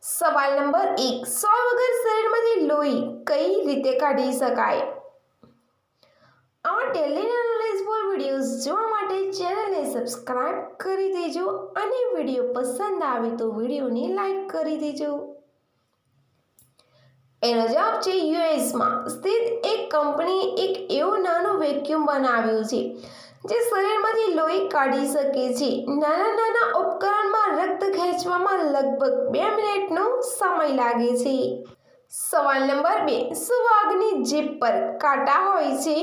સવાલ નંબર 1, સોય વગર શરીરમાંથી લોહી કઈ રીતે કાઢી શકાય? આવા ડેલી નોલેજફુલ વિડીયોઝ જોવા માટે ચેનલને સબસ્ક્રાઇબ કરી દેજો અને વિડીયો પસંદ આવે તો વિડીયોને લાઈક કરી દેજો. એનો જવાબ છે યુએસમાં સ્થિત એક કંપનીએ એક એવું નાનું વેક્યુમ બનાવ્યું છે જે શરીરમાંથી લોહી કાઢી શકે છે. નાના ઉપકરણમાં રક્ત ખેંચવામાં લગભગ 2 મિનિટનો સમય લાગે છે. સવાલ નંબર 2, શું વાઘની જીભ પર કાંટા હોય છે?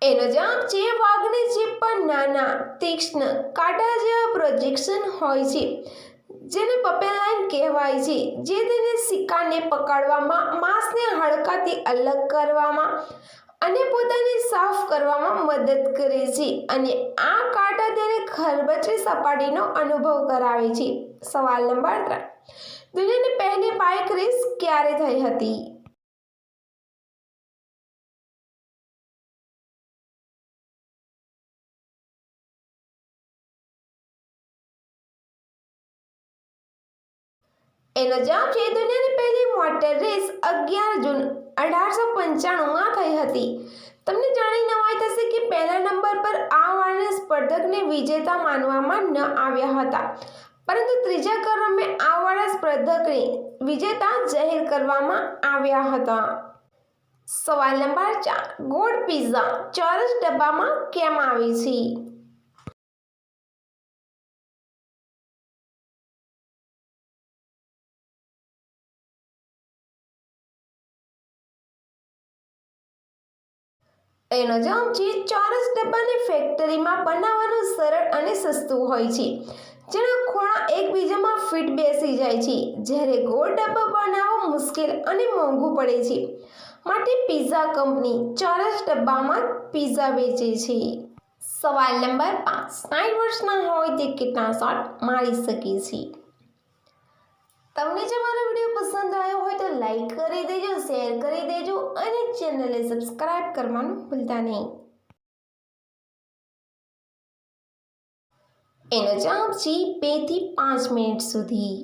એનો જવાબ છે વાઘની જીભ પર નાના તીક્ષ્ણ કાંટા જેવા પ્રોજેક્શન હોય છે જેને પપેલ લાઇન કહેવાય છે, જે તેને શિકારને પકડવામાં, માંસને હાડકાથી અલગ કરવામાં અને પોતાને સાફ કરવામાં મદદ કરે છે. અને આ કાંટા તેને ખરબચડી સપાટીનો અનુભવ કરાવે છે. સવાલ નંબર 3, દુનિયાની પહેલી બાઇક રેસ ક્યારે થઈ હતી? એનો જવાબ છે દુનિયાની પહેલી મોટર રેસ 11 જૂન 1895માં થઈ હતી. તમને જાણી નવાઈ થશે કે પહેલા નંબર પર આ વાળના સ્પર્ધકને વિજેતા માનવામાં ન આવ્યા હતા, પરંતુ ત્રીજા ક્રમે આ વાળા સ્પર્ધકને વિજેતા જાહેર કરવામાં આવ્યા હતા. સવાલ નંબર 4, ગોળ પિઝા ચોરસ ડબ્બામાં કેમ આવે છે? એનો જવાબ છે ચોરસ ડબ્બાને ફેક્ટરીમાં બનાવવાનું સરળ અને સસ્તું હોય છે, જેના ખૂણા એકબીજામાં ફિટ બેસી જાય છે, જ્યારે ગોળ ડબ્બો બનાવવો મુશ્કેલ અને મોંઘું પડે છે. માટે પિઝા કંપની ચોરસ ડબ્બામાં પિઝા વેચે છે. સવાલ નંબર 5, 60 વર્ષના હોય તે કેટલા શોટ મારી શકે છે? તમને જો મારો વિડીયો પસંદ આવ્યો હોય તો લાઈક કરી દેજો, શેર કરી દેજો અને ચેનલને સબસ્ક્રાઇબ કરવાનું ભૂલતા નહીં. એનો જવાબ છે 2 થી 5 મિનિટ સુધી.